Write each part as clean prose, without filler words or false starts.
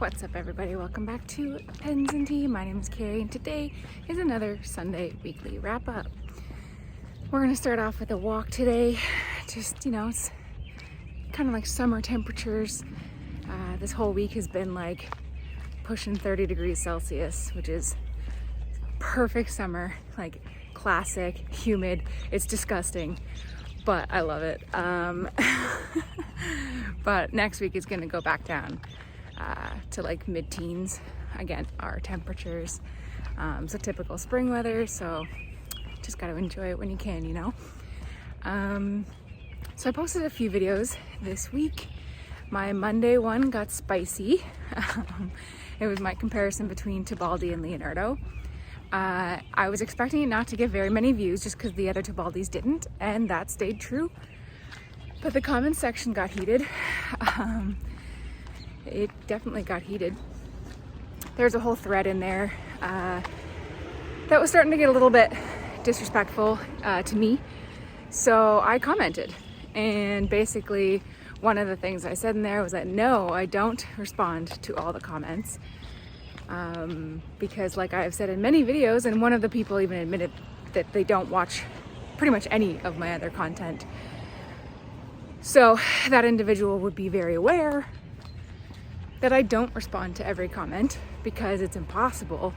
What's up, everybody? Welcome back to Pens and Tea. My name is Carrie, and today is another Sunday weekly wrap up. We're going to start off with a walk today. Just, it's kind of like summer temperatures. This whole week has been like pushing 30 degrees Celsius, which is perfect summer, like classic, humid. It's disgusting, but I love it. But next week is going to go back down to like mid-teens. Again, our temperatures. So typical spring weather, so just got to enjoy it when you can, So I posted a few videos this week. My Monday one got spicy. It was my comparison between Tibaldi and Leonardo. I was expecting it not to get very many views just because the other Tibaldis didn't, and that stayed true. But the comments section got heated. It definitely got heated. There's a whole thread in there that was starting to get a little bit disrespectful to me. So I commented, and basically one of the things I said in there was that no, I don't respond to all the comments. Because like I've said in many videos, and one of the people even admitted that they don't watch pretty much any of my other content. So that individual would be very aware that I don't respond to every comment because it's impossible.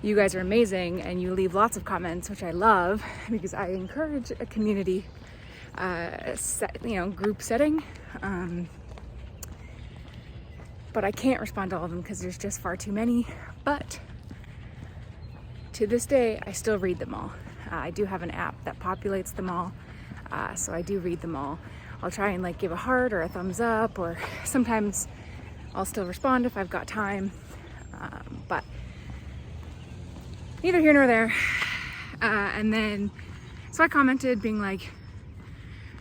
You guys are amazing and you leave lots of comments, which I love because I encourage a community group setting. But I can't respond to all of them because there's just far too many. But to this day, I still read them all. I do have an app that populates them all. So I do read them all. I'll try and give a heart or a thumbs up, or sometimes I'll still respond if I've got time. But neither here nor there. And then, so I commented being like,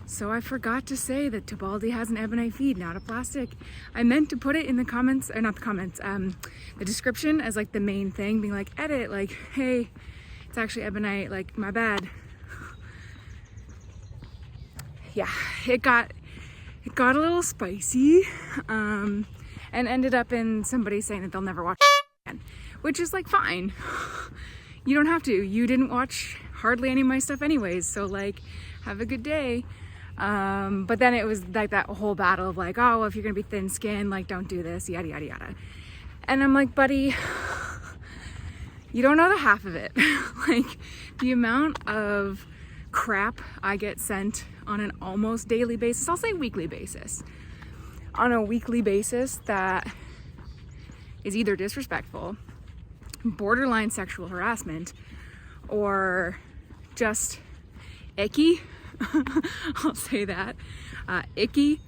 so I forgot to say that Tibaldi has an ebonite feed, not a plastic. I meant to put it in the comments, or not the comments, the description as the main thing, being like, edit, hey, it's actually ebonite, my bad. Yeah, it got a little spicy, and ended up in somebody saying that they'll never watch again, which is fine. You don't have to. You didn't watch hardly any of my stuff anyways, so have a good day. But then it was that whole battle of oh, well, if you're gonna be thin-skinned, don't do this, yada yada yada. And I'm like, buddy, you don't know the half of it. The amount of crap I get sent on an almost daily basis, I'll say weekly basis, on a weekly basis, that is either disrespectful, borderline sexual harassment, or just icky. I'll say that. Icky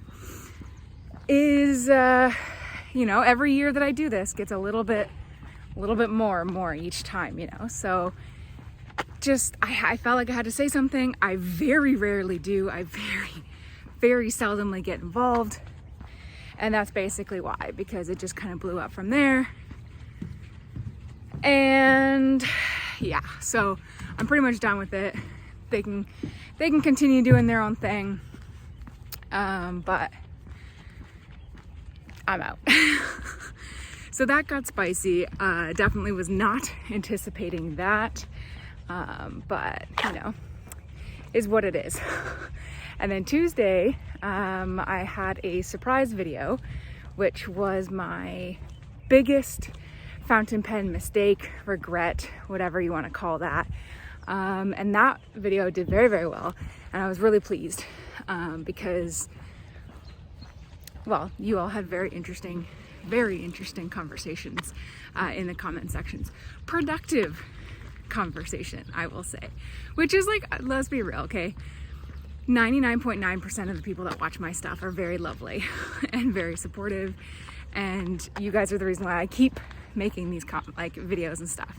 is, every year that I do this gets a little bit more each time, so just, I felt like I had to say something. I very rarely do. I very seldomly get involved. And that's basically why, because it just kind of blew up from there. And yeah, so I'm pretty much done with it. They can continue doing their own thing. But I'm out. So that got spicy. Definitely was not anticipating that. But is what it is. And then Tuesday, I had a surprise video, which was my biggest fountain pen mistake, regret, whatever you want to call that. And that video did very, very well. And I was really pleased because, well, you all had very interesting conversations in the comment sections. Productive conversation, I will say, which is let's be real, okay? 99.9% of the people that watch my stuff are very lovely and very supportive, and you guys are the reason why I keep making these videos and stuff,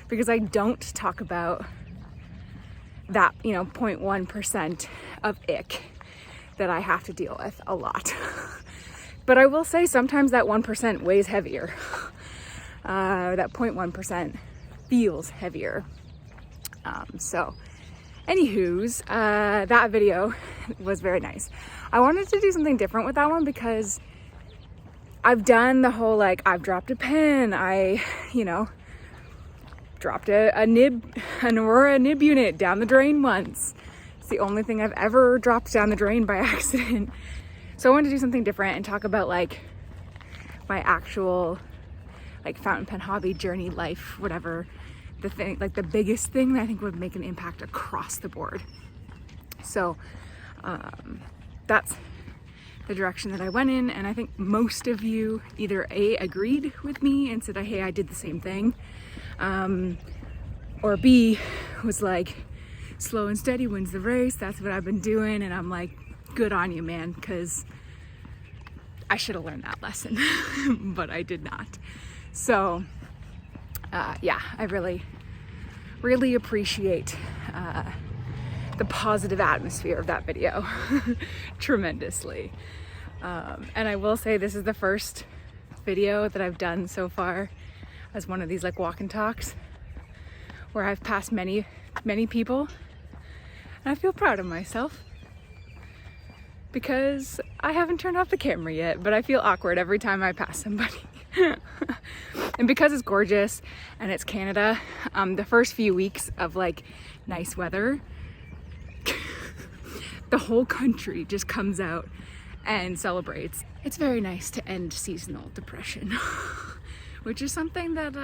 because I don't talk about that 0.1% of ick that I have to deal with a lot. But I will say sometimes that 1% weighs heavier. That 0.1% feels heavier. So anywho's, that video was very nice. I wanted to do something different with that one because I've done the whole, like, I've dropped a pen, dropped an Aurora nib unit down the drain once. It's the only thing I've ever dropped down the drain by accident. So I wanted to do something different and talk about, like, my actual, like, fountain pen hobby, journey, life, whatever. The thing, like, the biggest thing that I think would make an impact across the board. So that's the direction that I went in, and I think most of you either A, agreed with me and said, hey, I did the same thing, or B, was like, slow and steady wins the race. That's what I've been doing, and I'm like, good on you, man, because I should have learned that lesson, but I did not. So yeah, I really, really appreciate the positive atmosphere of that video tremendously. And I will say this is the first video that I've done so far as one of these, like, walk and talks where I've passed many, many people, and I feel proud of myself because I haven't turned off the camera yet, but I feel awkward every time I pass somebody. And because it's gorgeous and it's Canada, the first few weeks of, like, nice weather, the whole country just comes out and celebrates. It's very nice to end seasonal depression, which is something that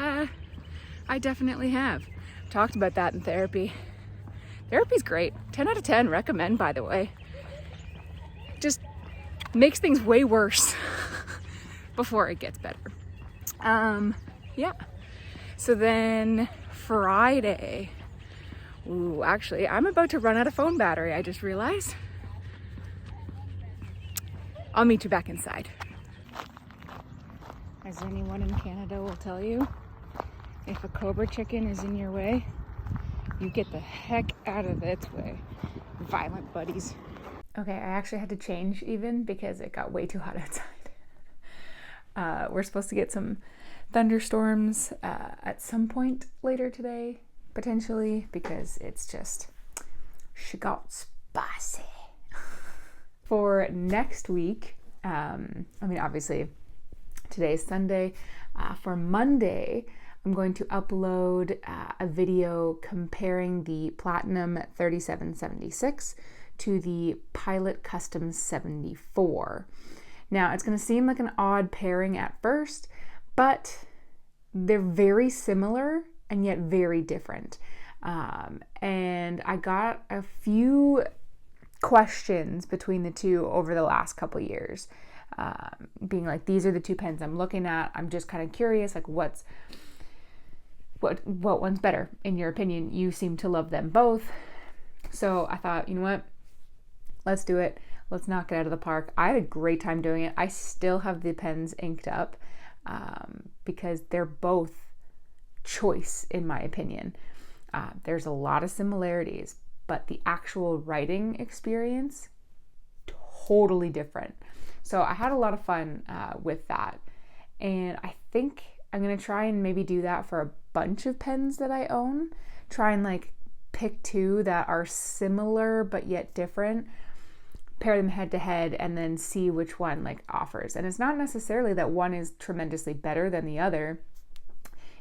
I definitely have. Talked about that in therapy. Therapy's great. 10 out of 10, recommend, by the way. Just makes things way worse before it gets better. Yeah. So then Friday, ooh, actually, I'm about to run out of phone battery, I just realized. I'll meet you back inside. As anyone in Canada will tell you, if a cobra chicken is in your way, you get the heck out of its way. Violent buddies. Okay, I actually had to change even because it got way too hot outside. We're supposed to get some thunderstorms at some point later today, potentially, because it's just, she got spicy. For next week, obviously today's Sunday. For Monday, I'm going to upload a video comparing the Platinum 3776 to the Pilot Custom 74. Now, it's going to seem like an odd pairing at first, but they're very similar and yet very different. And I got a few questions between the two over the last couple years, being like, these are the two pens I'm looking at. I'm just kind of curious, like, what one's better in your opinion? You seem to love them both. So I thought, you know what? Let's do it. Let's knock it out of the park. I had a great time doing it. I still have the pens inked up because they're both choice in my opinion. There's a lot of similarities, but the actual writing experience, totally different. So I had a lot of fun with that. And I think I'm going to try and maybe do that for a bunch of pens that I own. Try and, like, pick two that are similar but yet different, pair them head to head, and then see which one, like, offers. And it's not necessarily that one is tremendously better than the other.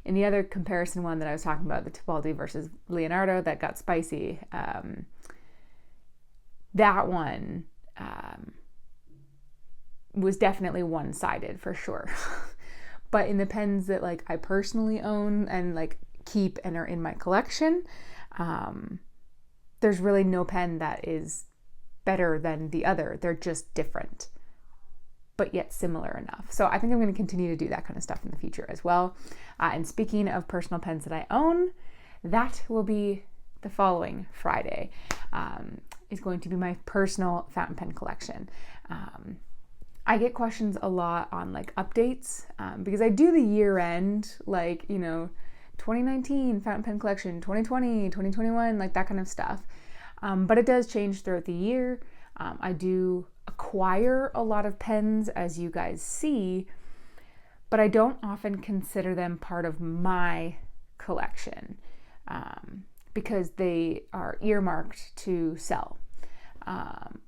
In the other comparison one that I was talking about, the Tibaldi versus Leonardo that got spicy, that one was definitely one-sided for sure. But in the pens that, like, I personally own and, like, keep and are in my collection, there's really no pen that is better than the other. They're just different, but yet similar enough. So I think I'm going to continue to do that kind of stuff in the future as well. And speaking of personal pens that I own, that will be the following Friday. Is going to be my personal fountain pen collection. I get questions a lot on, like, updates because I do the year end, like, 2019 fountain pen collection, 2020, 2021, like that kind of stuff. But it does change throughout the year. I do acquire a lot of pens, as you guys see, but I don't often consider them part of my collection because they are earmarked to sell.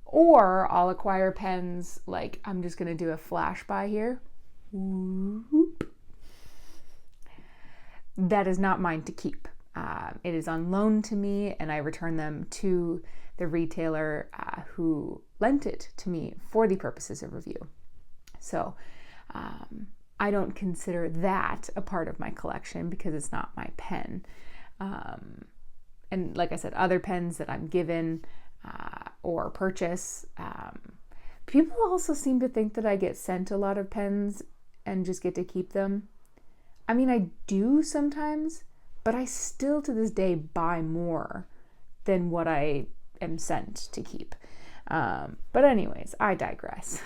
Or I'll acquire pens, like, I'm just going to do a flash buy here. Whoop. That is not mine to keep. It is on loan to me, and I return them to the retailer who lent it to me for the purposes of review. So I don't consider that a part of my collection because it's not my pen. And like I said, other pens that I'm given or purchase, people also seem to think that I get sent a lot of pens and just get to keep them. I mean, I do sometimes, but I still to this day buy more than what I am sent to keep. But anyways, I digress.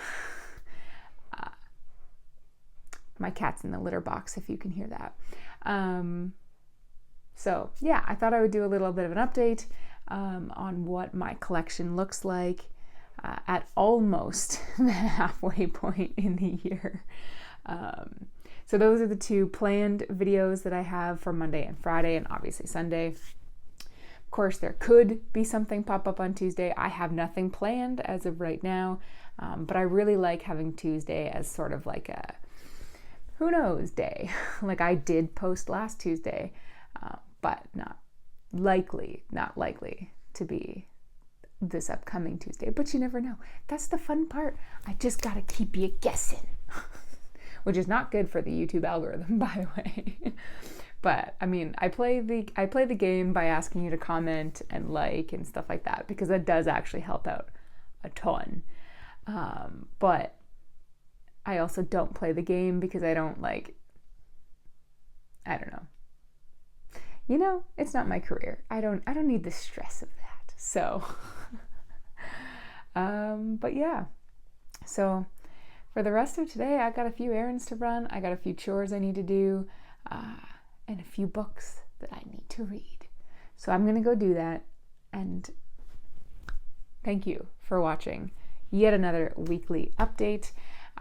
My cat's in the litter box, if you can hear that. So yeah, I thought I would do a little bit of an update on what my collection looks like at almost the halfway point in the year. So those are the two planned videos that I have for Monday and Friday, and obviously Sunday. Of course, there could be something pop up on Tuesday. I have nothing planned as of right now, but I really like having Tuesday as sort of like a who knows day. Like I did post last Tuesday, but not likely to be this upcoming Tuesday. But you never know. That's the fun part. I just gotta keep you guessing. Which is not good for the YouTube algorithm, by the way. But I mean, I play the game by asking you to comment and like and stuff like that, because that does actually help out a ton. But I also don't play the game because I don't know. You know, it's not my career. I don't need the stress of that. So, but yeah. So for the rest of today, I got a few errands to run. I got a few chores I need to do, and a few books that I need to read. So I'm going to go do that. And thank you for watching yet another weekly update.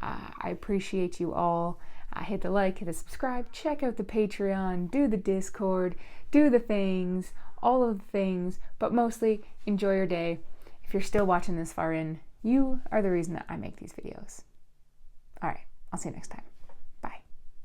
I appreciate you all. Hit the like, hit the subscribe, check out the Patreon, do the Discord, do the things, all of the things, but mostly enjoy your day. If you're still watching this far in, you are the reason that I make these videos. All right, I'll see you next time.